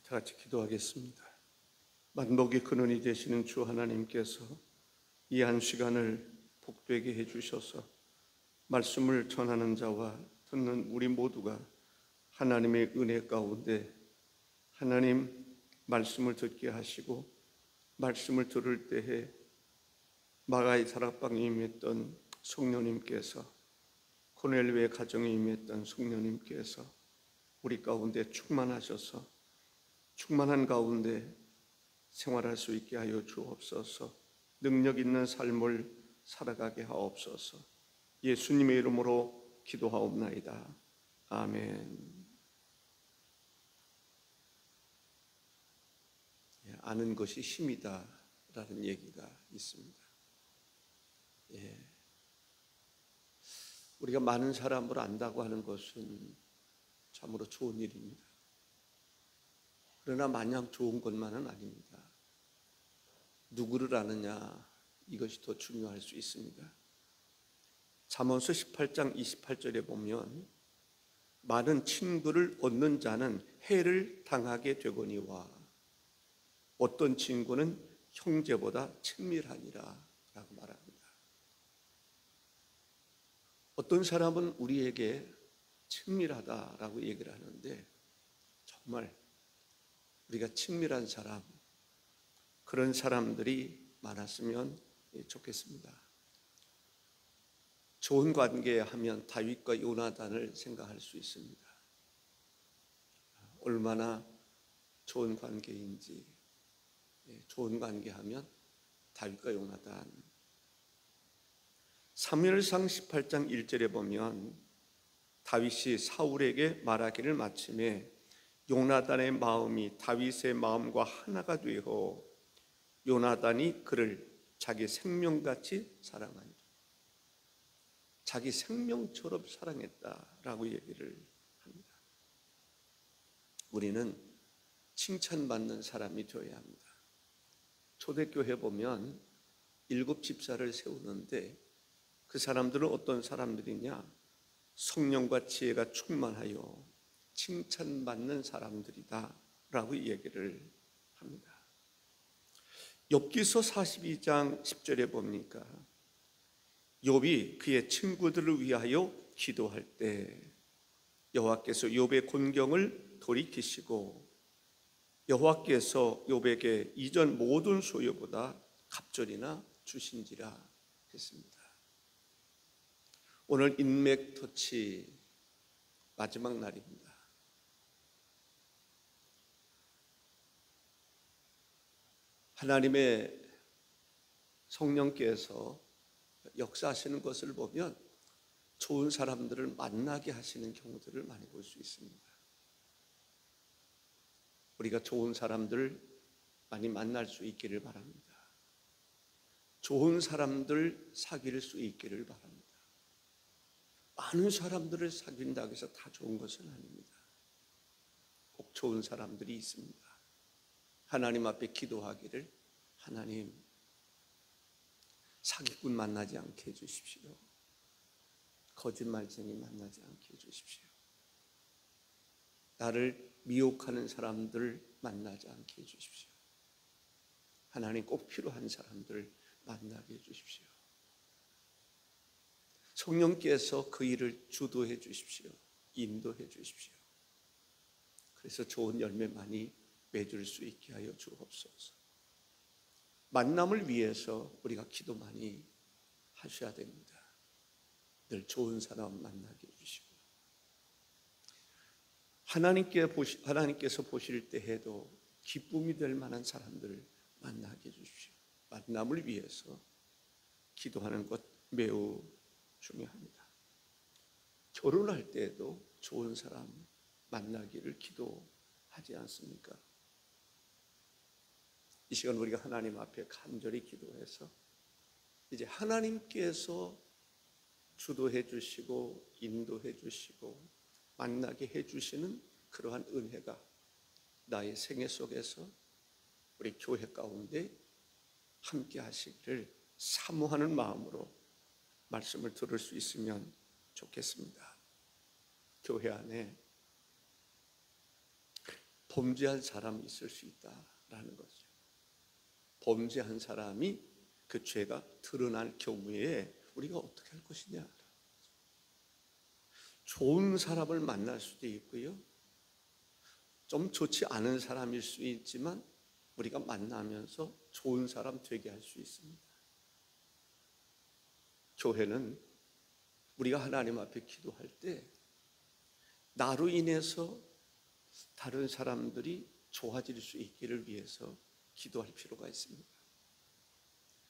다 같이 기도하겠습니다. 만복의 근원이 되시는 주 하나님께서 이 한 시간을 복되게 해주셔서 말씀을 전하는 자와 듣는 우리 모두가 하나님의 은혜 가운데 하나님 말씀을 듣게 하시고 말씀을 들을 때에 마가의 다락방에 임했던 성령님께서, 코넬료의 가정에 임했던 성령님께서 우리 가운데 충만하셔서 충만한 가운데 생활할 수 있게 하여 주옵소서. 능력 있는 삶을 살아가게 하옵소서. 예수님의 이름으로 기도하옵나이다. 아멘. 아는 것이 힘이다 라는 얘기가 있습니다. 우리가 많은 사람을 안다고 하는 것은 참으로 좋은 일입니다. 그러나 마냥 좋은 것만은 아닙니다. 누구를 아느냐, 이것이 더 중요할 수 있습니다. 잠언서 18장 28절에 보면 많은 친구를 얻는 자는 해를 당하게 되거니와 어떤 친구는 형제보다 친밀하니라 라고 말합니다. 어떤 사람은 우리에게 친밀하다라고 얘기를 하는데 정말 우리가 친밀한 사람, 그런 사람들이 많았으면 좋겠습니다. 좋은 관계 하면 다윗과 요나단을 생각할 수 있습니다. 얼마나 좋은 관계인지. 좋은 관계 하면 다윗과 요나단. 사무엘상 18장 1절에 보면 다윗이 사울에게 말하기를 마침에 요나단의 마음이 다윗의 마음과 하나가 되어 요나단이 그를 자기 생명같이 사랑하니라. 자기 생명처럼 사랑했다라고 얘기를 합니다. 우리는 칭찬받는 사람이 되어야 합니다. 초대교회 보면 7 집사를 세우는데 그 사람들은 어떤 사람들이냐? 성령과 지혜가 충만하여 칭찬받는 사람들이다 라고 얘기를 합니다. 욥기서 42장 10절에 보니까 욥이 그의 친구들을 위하여 기도할 때 여호와께서 욥의 곤경을 돌이키시고 여호와께서 욥에게 이전 모든 소유보다 갑절이나 주신지라 했습니다. 오늘 인맥 터치 마지막 날입니다. 하나님의 성령께서 역사하시는 것을 보면 좋은 사람들을 만나게 하시는 경우들을 많이 볼 수 있습니다. 우리가 좋은 사람들 많이 만날 수 있기를 바랍니다. 좋은 사람들 사귈 수 있기를 바랍니다. 많은 사람들을 사귄다고 해서 다 좋은 것은 아닙니다. 꼭 좋은 사람들이 있습니다. 하나님 앞에 기도하기를, 하나님 사기꾼 만나지 않게 해주십시오. 거짓말쟁이 만나지 않게 해주십시오. 나를 미혹하는 사람들 만나지 않게 해주십시오. 하나님 꼭 필요한 사람들 만나게 해주십시오. 성령께서 그 일을 주도해 주십시오. 인도해 주십시오. 그래서 좋은 열매 많이 맺을 수 있게 하여 주옵소서. 만남을 위해서 우리가 기도 많이 하셔야 됩니다. 늘 좋은 사람 만나게 해주시고 하나님께서 보실 때에도 기쁨이 될 만한 사람들을 만나게 해주십시오. 만남을 위해서 기도하는 것 매우 중요합니다. 결혼할 때에도 좋은 사람 만나기를 기도하지 않습니까? 이 시간 우리가 하나님 앞에 간절히 기도해서 이제 하나님께서 주도해 주시고 인도해 주시고 만나게 해 주시는 그러한 은혜가 나의 생애 속에서 우리 교회 가운데 함께 하시기를 사모하는 마음으로 말씀을 들을 수 있으면 좋겠습니다. 교회 안에 범죄한 사람이 있을 수 있다라는 거죠. 범죄한 사람이 그 죄가 드러날 경우에 우리가 어떻게 할 것이냐. 좋은 사람을 만날 수도 있고요, 좀 좋지 않은 사람일 수 있지만 우리가 만나면서 좋은 사람 되게 할 수 있습니다. 교회는 우리가 하나님 앞에 기도할 때 나로 인해서 다른 사람들이 좋아질 수 있기를 위해서 기도할 필요가 있습니다.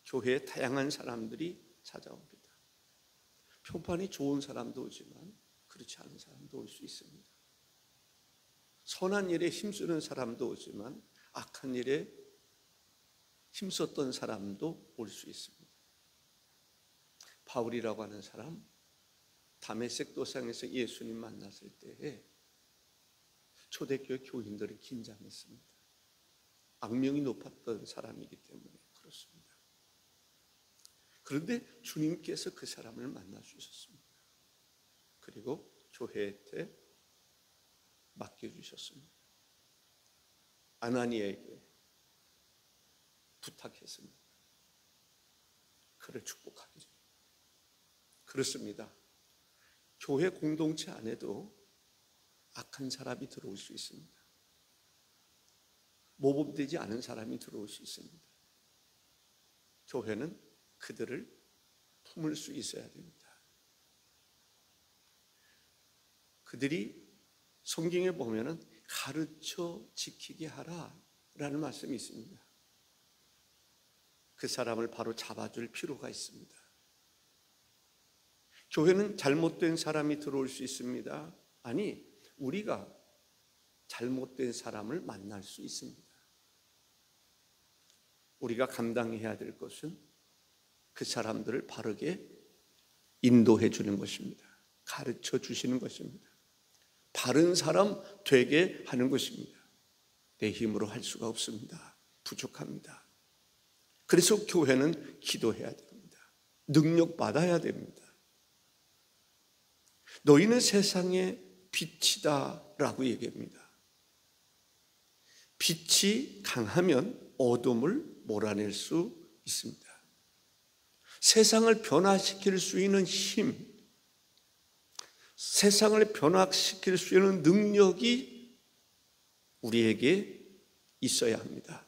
교회에 다양한 사람들이 찾아옵니다. 평판이 좋은 사람도 오지만 그렇지 않은 사람도 올 수 있습니다. 선한 일에 힘쓰는 사람도 오지만 악한 일에 힘썼던 사람도 올 수 있습니다. 바울이라고 하는 사람, 다메섹 도상에서 예수님 만났을 때에 초대교회 교인들이 긴장했습니다. 악명이 높았던 사람이기 때문에 그렇습니다. 그런데 주님께서 그 사람을 만나 주셨습니다. 그리고 교회에 맡겨주셨습니다. 아나니에게 부탁했습니다. 그를 축복하기를. 그렇습니다. 교회 공동체 안에도 악한 사람이 들어올 수 있습니다. 모범되지 않은 사람이 들어올 수 있습니다. 교회는 그들을 품을 수 있어야 됩니다. 그들이 성경에 보면은 가르쳐 지키게 하라라는 말씀이 있습니다. 그 사람을 바로 잡아줄 필요가 있습니다. 교회는 잘못된 사람이 들어올 수 있습니다. 아니, 우리가 잘못된 사람을 만날 수 있습니다. 우리가 감당해야 될 것은 그 사람들을 바르게 인도해 주는 것입니다. 가르쳐 주시는 것입니다. 바른 사람 되게 하는 것입니다. 내 힘으로 할 수가 없습니다. 부족합니다. 그래서 교회는 기도해야 됩니다. 능력 받아야 됩니다. 너희는 세상의 빛이다 라고 얘기합니다. 빛이 강하면 어둠을 몰아낼 수 있습니다. 세상을 변화시킬 수 있는 힘, 세상을 변화시킬 수 있는 능력이 우리에게 있어야 합니다.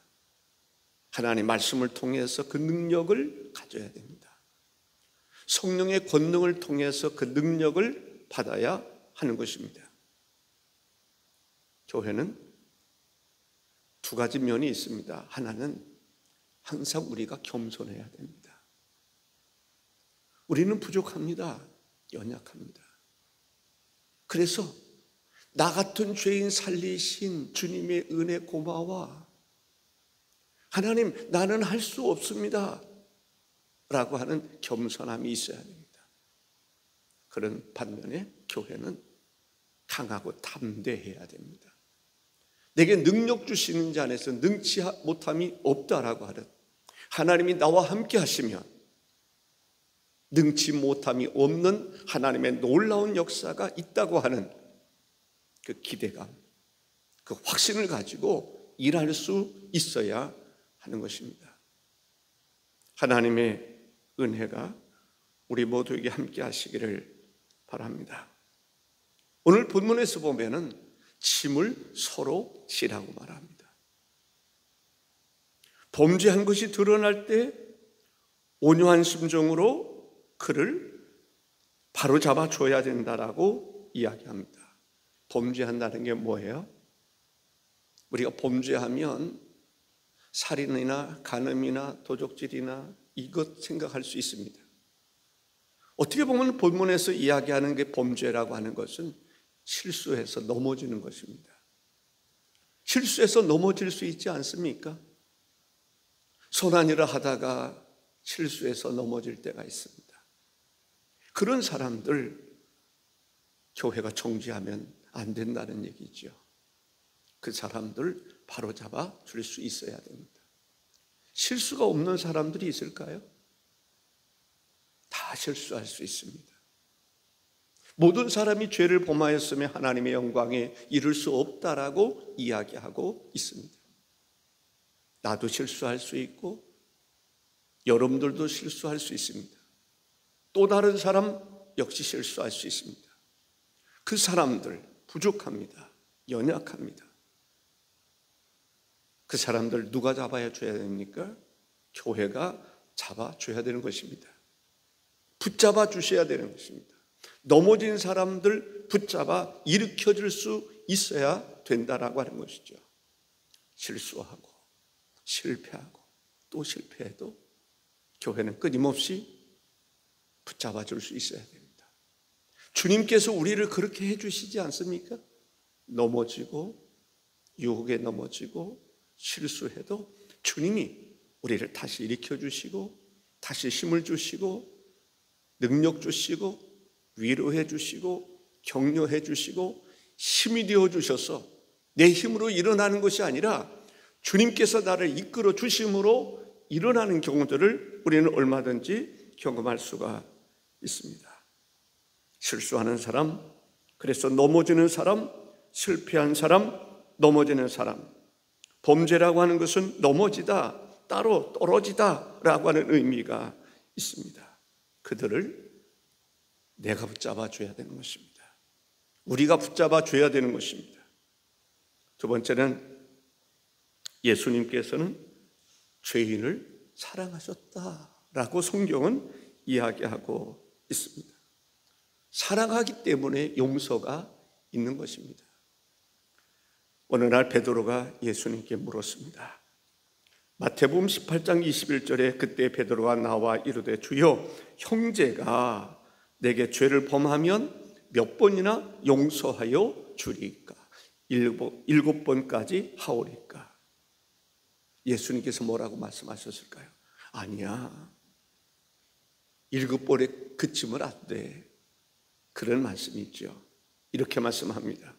하나님의 말씀을 통해서 그 능력을 가져야 됩니다. 성령의 권능을 통해서 그 능력을 받아야 하는 것입니다. 교회는 두 가지 면이 있습니다. 하나는 항상 우리가 겸손해야 됩니다. 우리는 부족합니다. 연약합니다. 그래서 나 같은 죄인 살리신 주님의 은혜 고마워. 하나님, 나는 할 수 없습니다 라고 하는 겸손함이 있어야 됩니다. 그런 반면에 교회는 강하고 담대해야 됩니다. 내게 능력 주시는 자 안에서 능치 못함이 없다라고 하는, 하나님이 나와 함께 하시면 능치 못함이 없는 하나님의 놀라운 역사가 있다고 하는 그 기대감, 그 확신을 가지고 일할 수 있어야 하는 것입니다. 하나님의 은혜가 우리 모두에게 함께 하시기를 바랍니다. 오늘 본문에서 보면은 짐을 서로 지라고 말합니다. 범죄한 것이 드러날 때 온유한 심정으로 그를 바로잡아 줘야 된다라고 이야기합니다. 범죄한다는 게 뭐예요? 우리가 범죄하면 살인이나 간음이나 도적질이나 이것 생각할 수 있습니다. 어떻게 보면 본문에서 이야기하는 게 범죄라고 하는 것은 실수해서 넘어지는 것입니다. 실수해서 넘어질 수 있지 않습니까? 선한 일을 하다가 실수해서 넘어질 때가 있습니다. 그런 사람들 교회가 정죄하면 안 된다는 얘기죠. 그 사람들 바로잡아 줄 수 있어야 됩니다. 실수가 없는 사람들이 있을까요? 다 실수할 수 있습니다. 모든 사람이 죄를 범하였으며 하나님의 영광에 이를 수 없다라고 이야기하고 있습니다. 나도 실수할 수 있고 여러분들도 실수할 수 있습니다. 또 다른 사람 역시 실수할 수 있습니다. 그 사람들 부족합니다. 연약합니다. 그 사람들 누가 잡아줘야 됩니까? 교회가 잡아줘야 되는 것입니다. 붙잡아 주셔야 되는 것입니다. 넘어진 사람들 붙잡아 일으켜줄 수 있어야 된다라고 하는 것이죠. 실수하고 실패하고 또 실패해도 교회는 끊임없이 붙잡아 줄 수 있어야 됩니다. 주님께서 우리를 그렇게 해주시지 않습니까? 넘어지고 유혹에 넘어지고 실수해도 주님이 우리를 다시 일으켜 주시고 다시 힘을 주시고 능력 주시고 위로해 주시고 격려해 주시고 힘이 되어 주셔서 내 힘으로 일어나는 것이 아니라 주님께서 나를 이끌어 주심으로 일어나는 경우들을 우리는 얼마든지 경험할 수가 있습니다. 실수하는 사람, 그래서 넘어지는 사람, 실패한 사람, 넘어지는 사람. 범죄라고 하는 것은 넘어지다, 따로 떨어지다 라고 하는 의미가 있습니다. 그들을 내가 붙잡아 줘야 되는 것입니다. 우리가 붙잡아 줘야 되는 것입니다. 두 번째는 예수님께서는 죄인을 사랑하셨다라고 성경은 이야기하고 있습니다. 사랑하기 때문에 용서가 있는 것입니다. 어느 날 베드로가 예수님께 물었습니다. 마태복음 18장 21절에 그때 베드로가 나와 이르되 주여 형제가 내게 죄를 범하면 몇 번이나 용서하여 주리까? 7번까지 하오리까? 예수님께서 뭐라고 말씀하셨을까요? 아니야, 7번에 그치면 안 돼. 그런 말씀이 있죠. 이렇게 말씀합니다.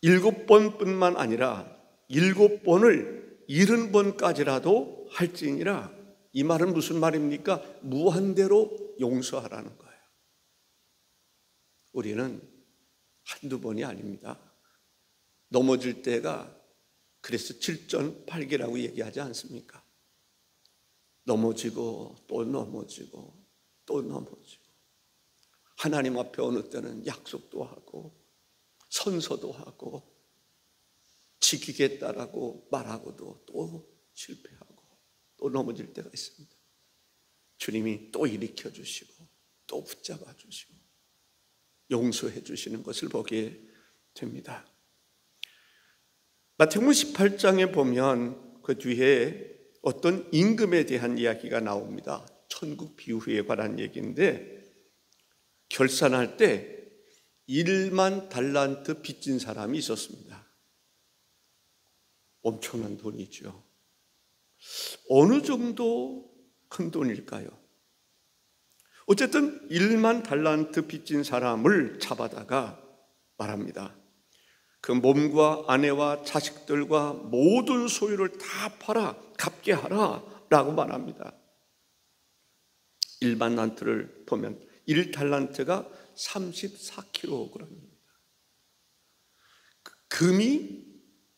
7번뿐만 아니라 7번을 70번까지라도 할지니라. 이 말은 무슨 말입니까? 무한대로 용서하라는 거예요. 우리는 한두 번이 아닙니다. 넘어질 때가 그래서 7.8개라고 얘기하지 않습니까? 넘어지고 또 넘어지고 또 넘어지고 하나님 앞에 어느 때는 약속도 하고 선서도 하고 지키겠다라고 말하고도 또 실패하고 또 넘어질 때가 있습니다. 주님이 또 일으켜 주시고 또 붙잡아 주시고 용서해 주시는 것을 보게 됩니다. 마태복음 18장에 보면 그 뒤에 어떤 임금에 대한 이야기가 나옵니다. 천국 비유에 관한 얘기인데 결산할 때 1만 달란트 빚진 사람이 있었습니다. 엄청난 돈이죠. 어느 정도 큰 돈일까요? 어쨌든 1만 달란트 빚진 사람을 잡아다가 말합니다. 그 몸과 아내와 자식들과 모든 소유를 다 팔아 갚게 하라 라고 말합니다. 1만 달란트를 보면 1달란트가 34kg입니다. 금이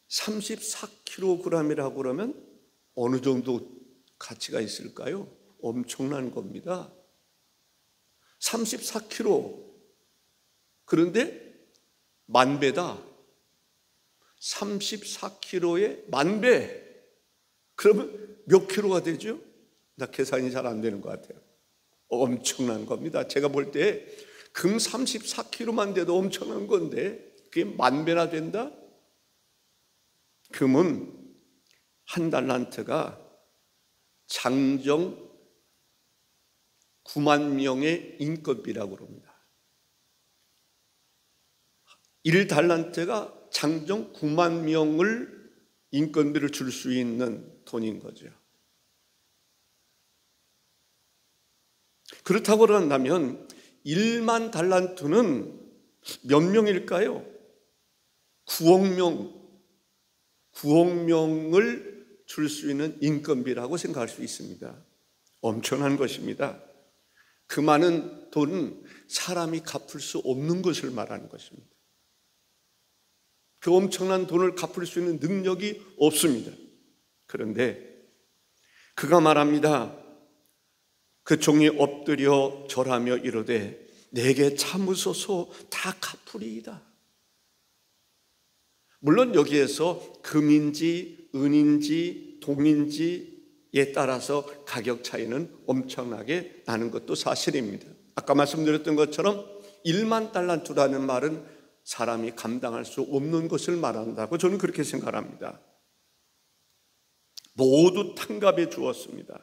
34kg이라고 그러면 어느 정도 가치가 있을까요? 엄청난 겁니다. 34kg. 그런데 만배다. 34kg에 만배. 그러면 몇 킬로가 되죠? 나 계산이 잘 안 되는 것 같아요. 엄청난 겁니다. 제가 볼 때 금 34kg만 돼도 엄청난 건데 그게 만배나 된다? 금은 한 달란트가 장정 9만 명의 인건비라고 합니다. 1달란트가 장정 9만 명을 인건비를 줄 수 있는 돈인 거죠. 그렇다고 한다면 1만 달란트는 몇 명일까요? 9억 명, 9억 명을 줄 수 있는 인건비라고 생각할 수 있습니다. 엄청난 것입니다. 그 많은 돈은 사람이 갚을 수 없는 것을 말하는 것입니다. 그 엄청난 돈을 갚을 수 있는 능력이 없습니다. 그런데 그가 말합니다. 그 종이 엎드려 절하며 이르되 내게 참으소서 다 갚으리이다. 물론 여기에서 금인지 은인지 동인지에 따라서 가격 차이는 엄청나게 나는 것도 사실입니다. 아까 말씀드렸던 것처럼 1만 달란트라는 말은 사람이 감당할 수 없는 것을 말한다고 저는 그렇게 생각합니다. 모두 탕감해 주었습니다.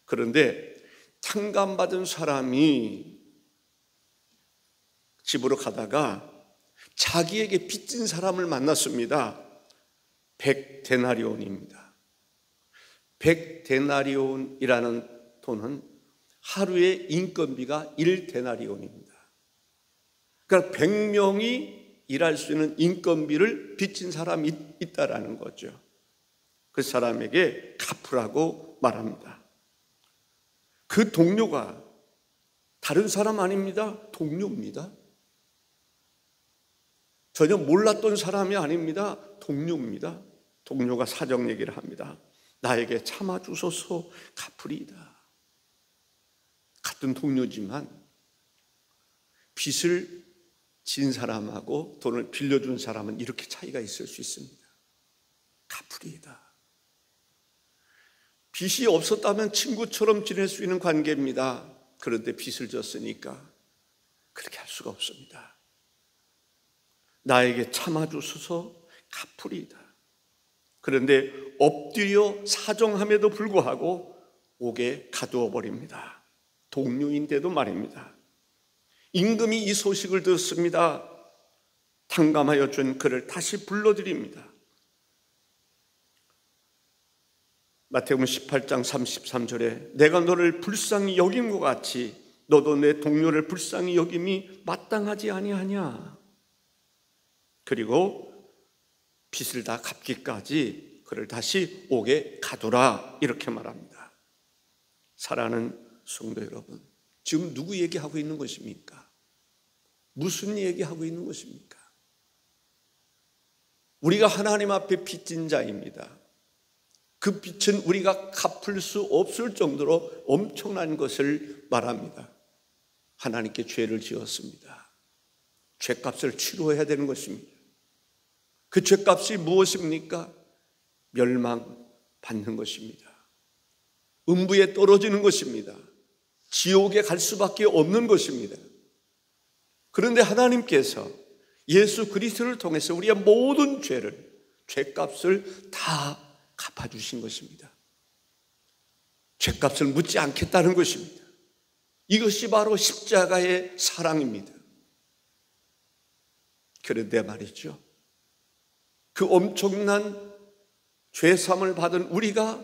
그런데 탕감받은 사람이 집으로 가다가 자기에게 빚진 사람을 만났습니다. 100데나리온입니다. 100데나리온이라는 돈은 하루의 인건비가 1데나리온입니다. 그러니까 100명이 일할 수 있는 인건비를 빚진 사람이 있다라는 거죠. 그 사람에게 갚으라고 말합니다. 그 동료가 다른 사람 아닙니다. 동료입니다. 전혀 몰랐던 사람이 아닙니다. 동료입니다. 동료가 사정 얘기를 합니다. 나에게 참아주소서 갚으리이다. 같은 동료지만 빚을 진 사람하고 돈을 빌려준 사람은 이렇게 차이가 있을 수 있습니다. 갚으리이다. 빚이 없었다면 친구처럼 지낼 수 있는 관계입니다. 그런데 빚을 졌으니까 그렇게 할 수가 없습니다. 나에게 참아주소서 갚으리이다. 그런데 엎드려 사정함에도 불구하고 옥에 가두어 버립니다. 동료인데도 말입니다. 임금이 이 소식을 듣습니다. 탕감하여 준 그를 다시 불러드립니다. 마태복음 18장 33절에 내가 너를 불쌍히 여긴 것 같이 너도 내 동료를 불쌍히 여김이 마땅하지 아니하냐. 그리고 빚을 다 갚기까지 그를 다시 옥에 가두라 이렇게 말합니다. 사랑하는 성도 여러분, 지금 누구 얘기하고 있는 것입니까? 무슨 얘기하고 있는 것입니까? 우리가 하나님 앞에 빚진 자입니다. 그 빚은 우리가 갚을 수 없을 정도로 엄청난 것을 말합니다. 하나님께 죄를 지었습니다. 죄값을 치러야 되는 것입니다. 그 죄값이 무엇입니까? 멸망받는 것입니다. 음부에 떨어지는 것입니다. 지옥에 갈 수밖에 없는 것입니다. 그런데 하나님께서 예수 그리스도를 통해서 우리의 모든 죄값을 다 갚아주신 것입니다. 죄값을 묻지 않겠다는 것입니다. 이것이 바로 십자가의 사랑입니다. 그런데 말이죠, 그 엄청난 죄사함을 받은 우리가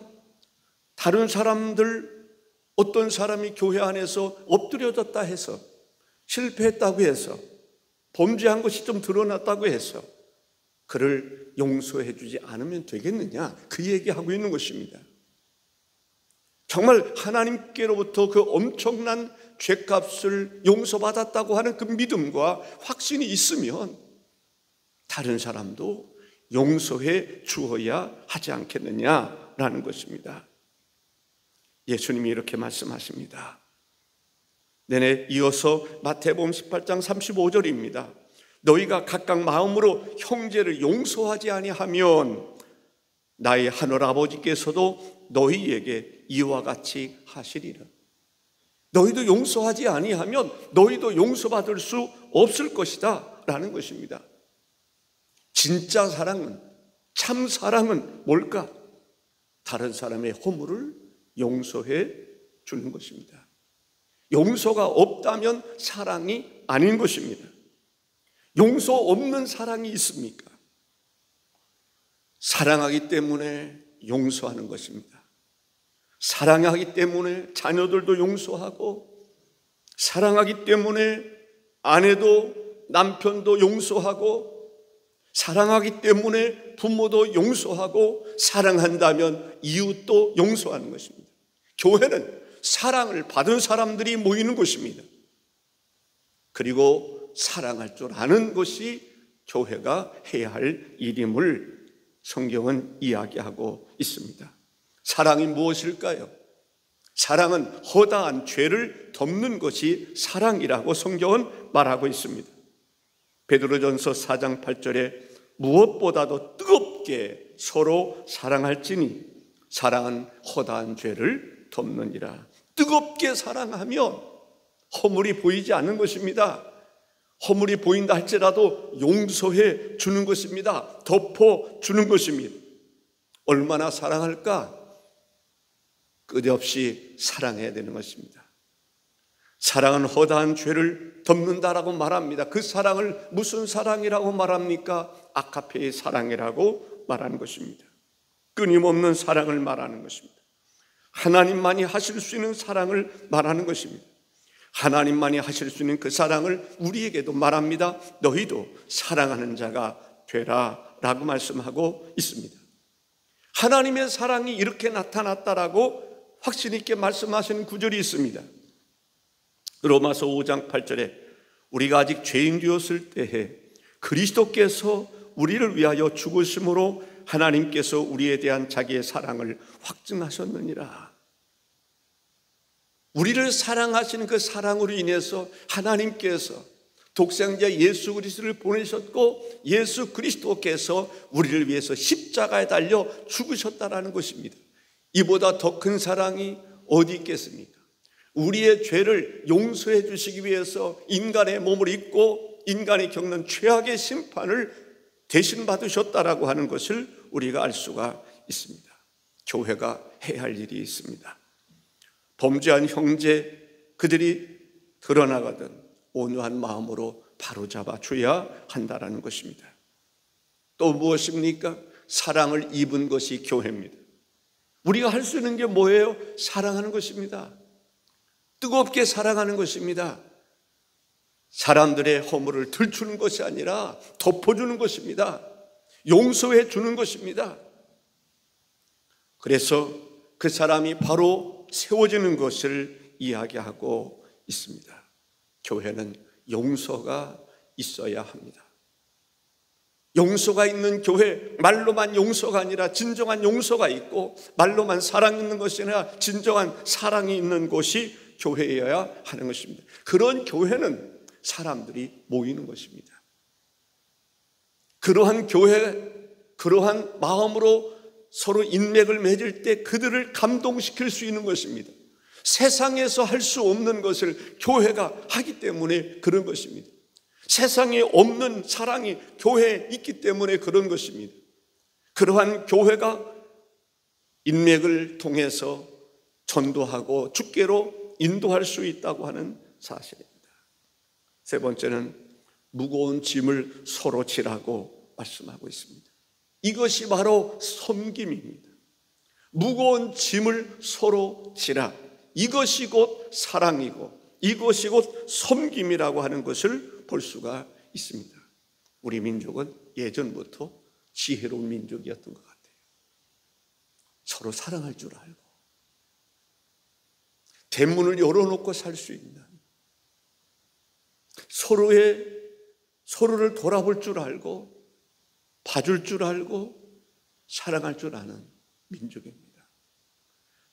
다른 사람들, 어떤 사람이 교회 안에서 엎드려졌다 해서, 실패했다고 해서, 범죄한 것이 좀 드러났다고 해서 그를 용서해 주지 않으면 되겠느냐, 그 얘기하고 있는 것입니다. 정말 하나님께로부터 그 엄청난 죄값을 용서받았다고 하는 그 믿음과 확신이 있으면 다른 사람도 용서해 주어야 하지 않겠느냐라는 것입니다. 예수님이 이렇게 말씀하십니다. 내내 이어서 마태복음 18장 35절입니다. 너희가 각각 마음으로 형제를 용서하지 아니하면 나의 하늘 아버지께서도 너희에게 이와 같이 하시리라. 너희도 용서하지 아니하면 너희도 용서받을 수 없을 것이다 라는 것입니다. 진짜 사랑은, 참 사랑은 뭘까? 다른 사람의 허물을 용서해 주는 것입니다. 용서가 없다면 사랑이 아닌 것입니다. 용서 없는 사랑이 있습니까? 사랑하기 때문에 용서하는 것입니다. 사랑하기 때문에 자녀들도 용서하고, 사랑하기 때문에 아내도 남편도 용서하고, 사랑하기 때문에 부모도 용서하고, 사랑한다면 이웃도 용서하는 것입니다. 교회는 사랑을 받은 사람들이 모이는 곳입니다. 그리고 사랑할 줄 아는 것이 교회가 해야 할 일임을 성경은 이야기하고 있습니다. 사랑이 무엇일까요? 사랑은 허다한 죄를 덮는 것이 사랑이라고 성경은 말하고 있습니다. 베드로전서 4장 8절에 무엇보다도 뜨겁게 서로 사랑할지니 사랑은 허다한 죄를 덮느니라. 뜨겁게 사랑하면 허물이 보이지 않는 것입니다. 허물이 보인다 할지라도 용서해 주는 것입니다. 덮어 주는 것입니다. 얼마나 사랑할까? 끝없이 사랑해야 되는 것입니다. 사랑은 허다한 죄를 덮는다라고 말합니다. 그 사랑을 무슨 사랑이라고 말합니까? 아카페의 사랑이라고 말하는 것입니다. 끊임없는 사랑을 말하는 것입니다. 하나님만이 하실 수 있는 사랑을 말하는 것입니다. 하나님만이 하실 수 있는 그 사랑을 우리에게도 말합니다. 너희도 사랑하는 자가 되라 라고 말씀하고 있습니다. 하나님의 사랑이 이렇게 나타났다라고 확신 있게 말씀하시는 구절이 있습니다. 로마서 5장 8절에 우리가 아직 죄인 되었을 때에 그리스도께서 우리를 위하여 죽으심으로 하나님께서 우리에 대한 자기의 사랑을 확증하셨느니라. 우리를 사랑하시는 그 사랑으로 인해서 하나님께서 독생자 예수 그리스도를 보내셨고 예수 그리스도께서 우리를 위해서 십자가에 달려 죽으셨다라는 것입니다. 이보다 더 큰 사랑이 어디 있겠습니까? 우리의 죄를 용서해 주시기 위해서 인간의 몸을 입고 인간이 겪는 최악의 심판을 대신 받으셨다라고 하는 것을 우리가 알 수가 있습니다. 교회가 해야 할 일이 있습니다. 범죄한 형제 그들이 드러나거든 온유한 마음으로 바로잡아 줘야 한다라는 것입니다. 또 무엇입니까? 사랑을 입은 것이 교회입니다. 우리가 할 수 있는 게 뭐예요? 사랑하는 것입니다. 뜨겁게 사랑하는 것입니다. 사람들의 허물을 들추는 것이 아니라 덮어주는 것입니다. 용서해 주는 것입니다. 그래서 그 사람이 바로 세워지는 것을 이야기하고 있습니다. 교회는 용서가 있어야 합니다. 용서가 있는 교회, 말로만 용서가 아니라 진정한 용서가 있고 말로만 사랑 있는 것이 아니라 진정한 사랑이 있는 곳이 교회여야 하는 것입니다. 그런 교회는 사람들이 모이는 것입니다. 그러한 교회, 그러한 마음으로 서로 인맥을 맺을 때 그들을 감동시킬 수 있는 것입니다. 세상에서 할 수 없는 것을 교회가 하기 때문에 그런 것입니다. 세상에 없는 사랑이 교회에 있기 때문에 그런 것입니다. 그러한 교회가 인맥을 통해서 전도하고 주께로 인도할 수 있다고 하는 사실입니다. 세 번째는 무거운 짐을 서로 지라고 말씀하고 있습니다. 이것이 바로 섬김입니다. 무거운 짐을 서로 지라. 이것이 곧 사랑이고 이것이 곧 섬김이라고 하는 것을 볼 수가 있습니다. 우리 민족은 예전부터 지혜로운 민족이었던 것 같아요. 서로 사랑할 줄 알고 대문을 열어놓고 살 수 있는, 서로를 돌아볼 줄 알고 봐줄 줄 알고 사랑할 줄 아는 민족입니다.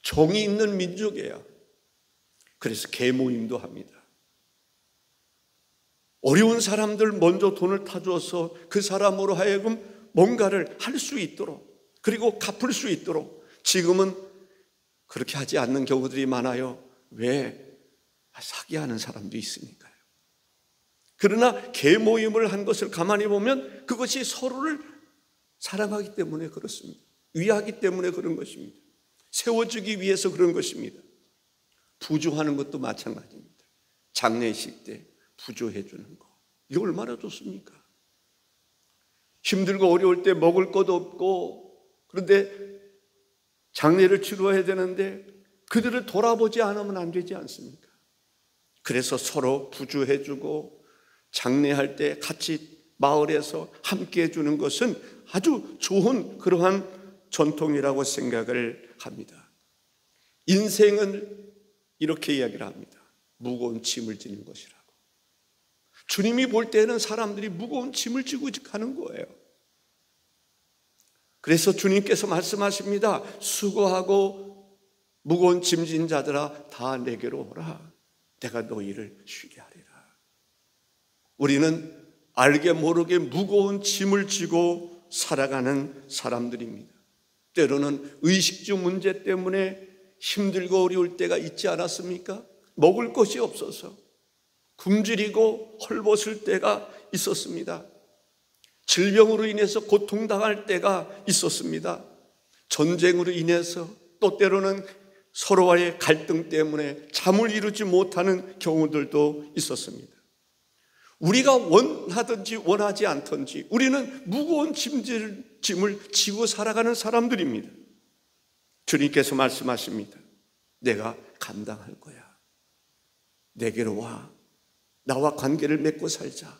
정이 있는 민족이에요. 그래서 계모임도 합니다. 어려운 사람들 먼저 돈을 타줘서 그 사람으로 하여금 뭔가를 할 수 있도록, 그리고 갚을 수 있도록. 지금은 그렇게 하지 않는 경우들이 많아요. 왜? 사기하는 사람도 있으니까요. 그러나 계모임을 한 것을 가만히 보면 그것이 서로를 사랑하기 때문에 그렇습니다. 위하기 때문에 그런 것입니다. 세워주기 위해서 그런 것입니다. 부조하는 것도 마찬가지입니다. 장례식 때 부조해 주는 거, 이거 얼마나 좋습니까? 힘들고 어려울 때 먹을 것도 없고, 그런데 장례를 치러야 되는데 그들을 돌아보지 않으면 안 되지 않습니까? 그래서 서로 부조해 주고 장례할 때 같이 마을에서 함께 해주는 것은 아주 좋은 그러한 전통이라고 생각을 합니다. 인생은 이렇게 이야기를 합니다. 무거운 짐을 지는 것이라고. 주님이 볼 때는 사람들이 무거운 짐을 지고 가는 거예요. 그래서 주님께서 말씀하십니다. 수고하고 무거운 짐진 자들아 다 내게로 오라. 내가 너희를 쉬게 하리라. 우리는 알게 모르게 무거운 짐을 지고 살아가는 사람들입니다. 때로는 의식주 문제 때문에 힘들고 어려울 때가 있지 않았습니까? 먹을 것이 없어서 굶주리고 헐벗을 때가 있었습니다. 질병으로 인해서 고통당할 때가 있었습니다. 전쟁으로 인해서 또 때로는 서로와의 갈등 때문에 잠을 이루지 못하는 경우들도 있었습니다. 우리가 원하든지 원하지 않든지 우리는 무거운 짐을 지고 살아가는 사람들입니다. 주님께서 말씀하십니다. 내가 감당할 거야. 내게로 와. 나와 관계를 맺고 살자.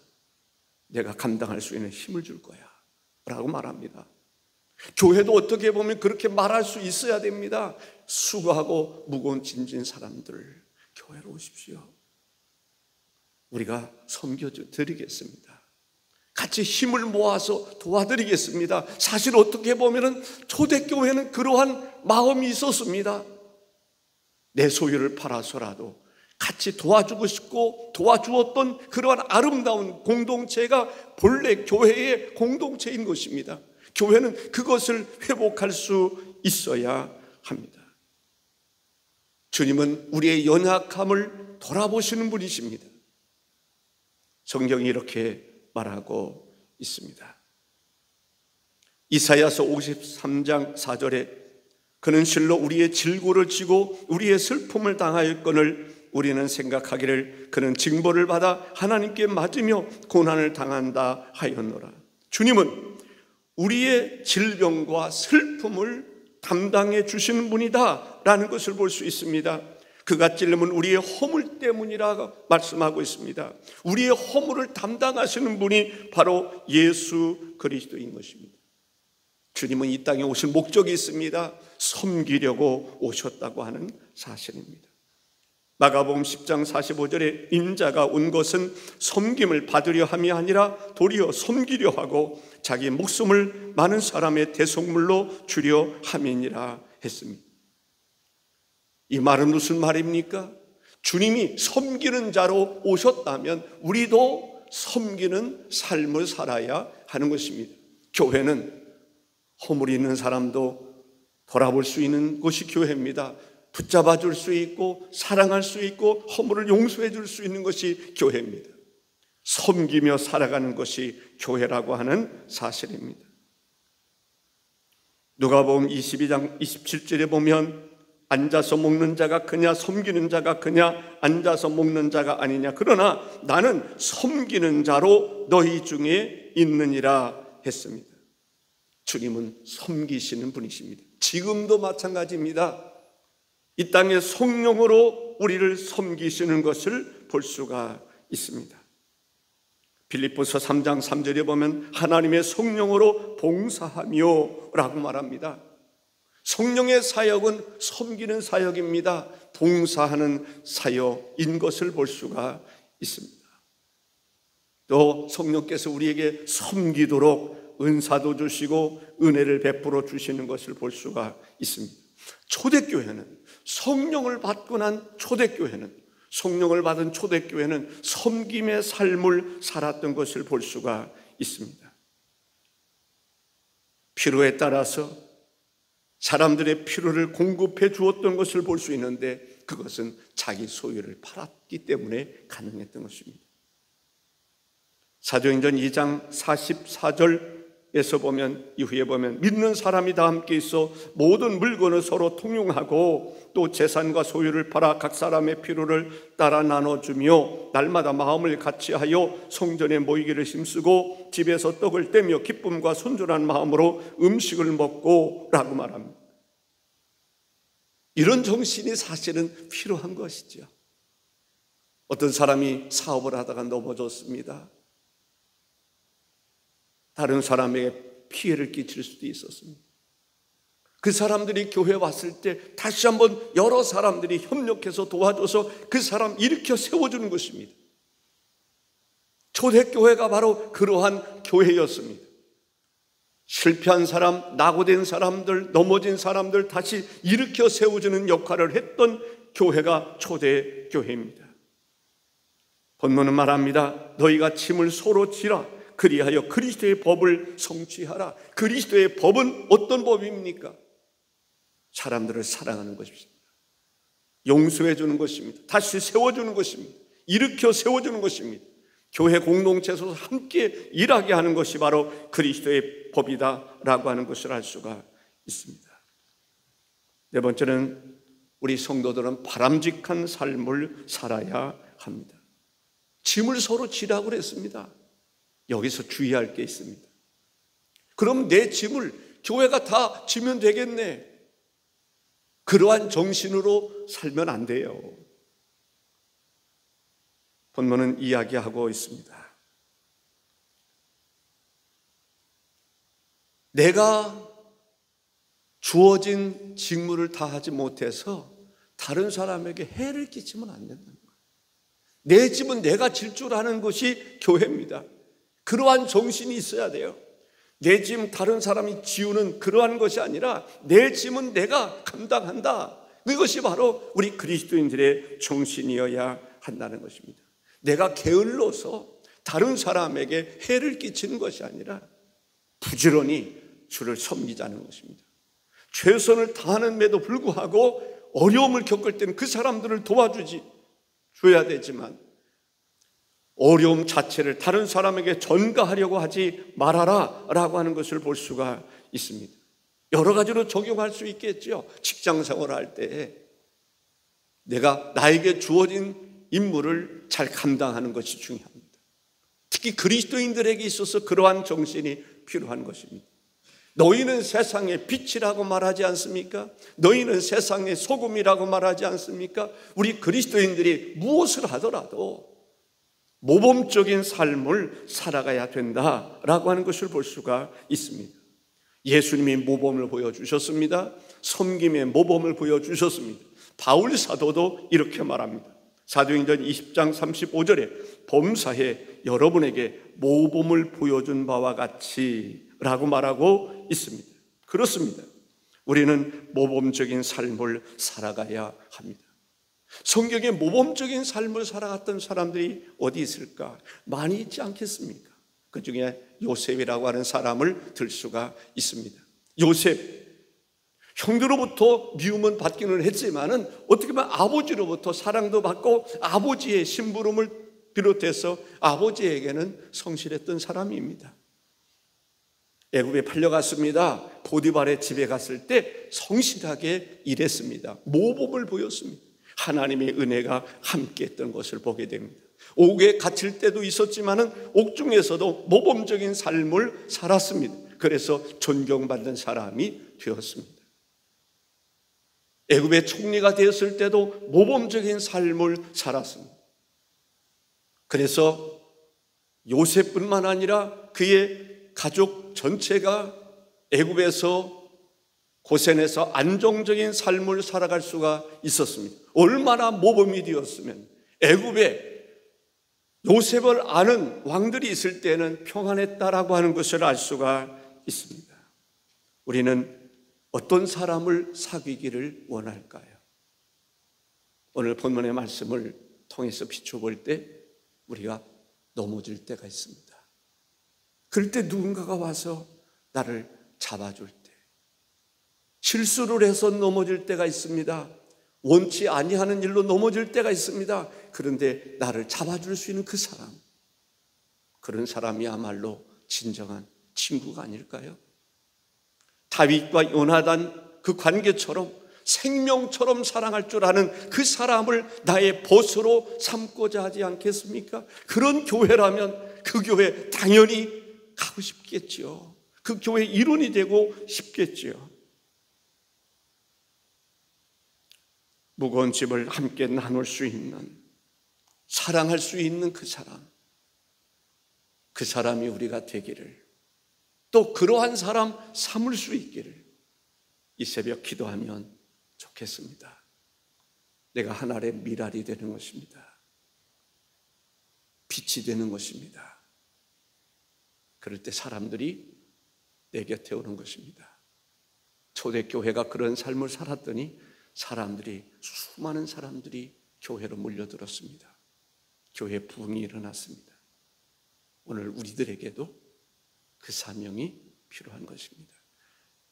내가 감당할 수 있는 힘을 줄 거야 라고 말합니다. 교회도 어떻게 보면 그렇게 말할 수 있어야 됩니다. 수고하고 무거운 짐진 사람들 교회로 오십시오. 우리가 섬겨드리겠습니다. 같이 힘을 모아서 도와드리겠습니다. 사실 어떻게 보면 초대교회는 그러한 마음이 있었습니다. 내 소유를 팔아서라도 같이 도와주고 싶고 도와주었던 그러한 아름다운 공동체가 본래 교회의 공동체인 것입니다. 교회는 그것을 회복할 수 있어야 합니다. 주님은 우리의 연약함을 돌아보시는 분이십니다. 성경이 이렇게 말하고 있습니다. 이사야서 53장 4절에 그는 실로 우리의 질고를 지고 우리의 슬픔을 당하였거늘 우리는 생각하기를 그는 징벌을 받아 하나님께 맞으며 고난을 당한다 하였노라. 주님은 우리의 질병과 슬픔을 담당해 주시는 분이다 라는 것을 볼 수 있습니다. 그가 찔림은 우리의 허물 때문이라고 말씀하고 있습니다. 우리의 허물을 담당하시는 분이 바로 예수 그리스도인 것입니다. 주님은 이 땅에 오실 목적이 있습니다. 섬기려고 오셨다고 하는 사실입니다. 마가복음 10장 45절에 인자가 온 것은 섬김을 받으려 함이 아니라 도리어 섬기려 하고 자기 목숨을 많은 사람의 대속물로 주려 함이니라 했습니다. 이 말은 무슨 말입니까? 주님이 섬기는 자로 오셨다면 우리도 섬기는 삶을 살아야 하는 것입니다. 교회는 허물이 있는 사람도 돌아볼 수 있는 곳이 교회입니다. 붙잡아 줄 수 있고 사랑할 수 있고 허물을 용서해 줄 수 있는 것이 교회입니다. 섬기며 살아가는 것이 교회라고 하는 사실입니다. 누가복음 22장 27절에 보면 앉아서 먹는 자가 그냐 섬기는 자가 그냐 앉아서 먹는 자가 아니냐 그러나 나는 섬기는 자로 너희 중에 있느니라 했습니다. 주님은 섬기시는 분이십니다. 지금도 마찬가지입니다. 이 땅의 성령으로 우리를 섬기시는 것을 볼 수가 있습니다. 빌립보서 3장 3절에 보면 하나님의 성령으로 봉사하며 라고 말합니다. 성령의 사역은 섬기는 사역입니다. 봉사하는 사역인 것을 볼 수가 있습니다. 또 성령께서 우리에게 섬기도록 은사도 주시고 은혜를 베풀어 주시는 것을 볼 수가 있습니다. 초대교회는 성령을 받고 난 초대교회는 성령을 받은 초대교회는 섬김의 삶을 살았던 것을 볼 수가 있습니다. 필요에 따라서 사람들의 필요를 공급해 주었던 것을 볼 수 있는데 그것은 자기 소유를 팔았기 때문에 가능했던 것입니다. 사도행전 2장 44절에서 보면 이후에 보면 믿는 사람이 다 함께 있어 모든 물건을 서로 통용하고 또 재산과 소유를 팔아 각 사람의 필요를 따라 나눠주며 날마다 마음을 같이하여 성전에 모이기를 힘쓰고 집에서 떡을 떼며 기쁨과 순전한 마음으로 음식을 먹고 라고 말합니다. 이런 정신이 사실은 필요한 것이죠. 어떤 사람이 사업을 하다가 넘어졌습니다. 다른 사람에게 피해를 끼칠 수도 있었습니다. 그 사람들이 교회에 왔을 때 다시 한번 여러 사람들이 협력해서 도와줘서 그 사람 일으켜 세워주는 것입니다. 초대교회가 바로 그러한 교회였습니다. 실패한 사람, 낙오된 사람들, 넘어진 사람들 다시 일으켜 세워주는 역할을 했던 교회가 초대교회입니다. 본문은 말합니다. 너희가 짐을 서로 지라 그리하여 그리스도의 법을 성취하라. 그리스도의 법은 어떤 법입니까? 사람들을 사랑하는 것입니다. 용서해 주는 것입니다. 다시 세워주는 것입니다. 일으켜 세워주는 것입니다. 교회 공동체에서 함께 일하게 하는 것이 바로 그리스도의 법이다라고 하는 것을 알 수가 있습니다. 네 번째는 우리 성도들은 바람직한 삶을 살아야 합니다. 짐을 서로 지라고 그랬습니다. 여기서 주의할 게 있습니다. 그럼 내 짐을 교회가 다 지면 되겠네. 그러한 정신으로 살면 안 돼요. 본문은 이야기하고 있습니다. 내가 주어진 직무를 다하지 못해서 다른 사람에게 해를 끼치면 안 된다는 거예요. 내 짐은 내가 질 줄 아는 것이 교회입니다. 그러한 정신이 있어야 돼요. 내 짐 다른 사람이 지우는 그러한 것이 아니라 내 짐은 내가 감당한다. 이것이 바로 우리 그리스도인들의 정신이어야 한다는 것입니다. 내가 게을러서 다른 사람에게 해를 끼치는 것이 아니라 부지런히 주를 섬기자는 것입니다. 최선을 다하는데도 불구하고 어려움을 겪을 때는 그 사람들을 도와줘야 되지만 어려움 자체를 다른 사람에게 전가하려고 하지 말아라 라고 하는 것을 볼 수가 있습니다. 여러 가지로 적용할 수 있겠죠. 직장 생활할 때 내가 나에게 주어진 임무를 잘 감당하는 것이 중요합니다. 특히 그리스도인들에게 있어서 그러한 정신이 필요한 것입니다. 너희는 세상의 빛이라고 말하지 않습니까? 너희는 세상의 소금이라고 말하지 않습니까? 우리 그리스도인들이 무엇을 하더라도 모범적인 삶을 살아가야 된다라고 하는 것을 볼 수가 있습니다. 예수님이 모범을 보여주셨습니다. 섬김의 모범을 보여주셨습니다. 바울 사도도 이렇게 말합니다. 사도행전 20장 35절에 범사에 여러분에게 모범을 보여준 바와 같이 라고 말하고 있습니다. 그렇습니다. 우리는 모범적인 삶을 살아가야 합니다. 성경에 모범적인 삶을 살아갔던 사람들이 어디 있을까? 많이 있지 않겠습니까? 그 중에 요셉이라고 하는 사람을 들 수가 있습니다. 요셉, 형들로부터 미움은 받기는 했지만은 어떻게 보면 아버지로부터 사랑도 받고 아버지의 심부름을 비롯해서 아버지에게는 성실했던 사람입니다. 애굽에 팔려갔습니다. 보디발의 집에 갔을 때 성실하게 일했습니다. 모범을 보였습니다. 하나님의 은혜가 함께했던 것을 보게 됩니다. 옥에 갇힐 때도 있었지만은 옥중에서도 모범적인 삶을 살았습니다. 그래서 존경받는 사람이 되었습니다. 애굽의 총리가 되었을 때도 모범적인 삶을 살았습니다. 그래서 요셉뿐만 아니라 그의 가족 전체가 애굽에서 고센에서 안정적인 삶을 살아갈 수가 있었습니다. 얼마나 모범이 되었으면 애굽에 요셉을 아는 왕들이 있을 때는 평안했다라고 하는 것을 알 수가 있습니다. 우리는 어떤 사람을 사귀기를 원할까요? 오늘 본문의 말씀을 통해서 비춰볼 때 우리가 넘어질 때가 있습니다. 그럴 때 누군가가 와서 나를 잡아줄 때, 실수를 해서 넘어질 때가 있습니다. 원치 아니하는 일로 넘어질 때가 있습니다. 그런데 나를 잡아줄 수 있는 그 사람, 그런 사람이야말로 진정한 친구가 아닐까요? 다윗과 요나단 그 관계처럼 생명처럼 사랑할 줄 아는 그 사람을 나의 보스로 삼고자 하지 않겠습니까? 그런 교회라면 그 교회 당연히 가고 싶겠죠. 그 교회 일원이 되고 싶겠죠. 무거운 짐을 함께 나눌 수 있는, 사랑할 수 있는 그 사람이 우리가 되기를, 또 그러한 사람 삼을 수 있기를 이 새벽 기도하면 좋겠습니다. 내가 하나의 미랄이 되는 것입니다. 빛이 되는 것입니다. 그럴 때 사람들이 내 곁에 오는 것입니다. 초대교회가 그런 삶을 살았더니 수많은 사람들이 교회로 몰려들었습니다. 교회 부흥이 일어났습니다. 오늘 우리들에게도 그 사명이 필요한 것입니다.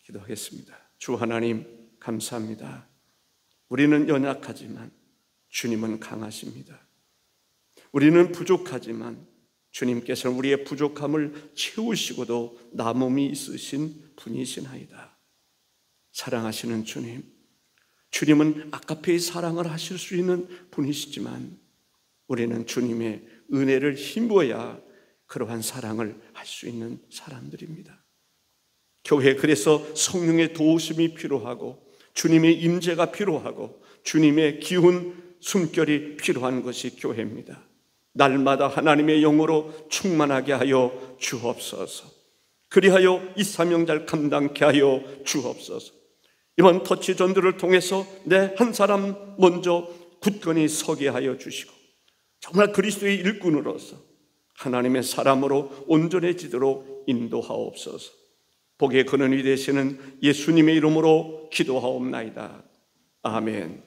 기도하겠습니다. 주 하나님 감사합니다. 우리는 연약하지만 주님은 강하십니다. 우리는 부족하지만 주님께서는 우리의 부족함을 채우시고도 남음이 있으신 분이시나이다. 사랑하시는 주님은 아가페의 사랑을 하실 수 있는 분이시지만 우리는 주님의 은혜를 힘입어야 그러한 사랑을 할 수 있는 사람들입니다. 교회 그래서 성령의 도우심이 필요하고 주님의 임재가 필요하고 주님의 기운 숨결이 필요한 것이 교회입니다. 날마다 하나님의 영으로 충만하게 하여 주옵소서. 그리하여 이 사명자를 감당케 하여 주옵소서. 이번 터치 전도를 통해서 내 한 사람 먼저 굳건히 서게 하여 주시고 정말 그리스도의 일꾼으로서 하나님의 사람으로 온전해지도록 인도하옵소서. 복의 근원이 되시는 예수님의 이름으로 기도하옵나이다. 아멘.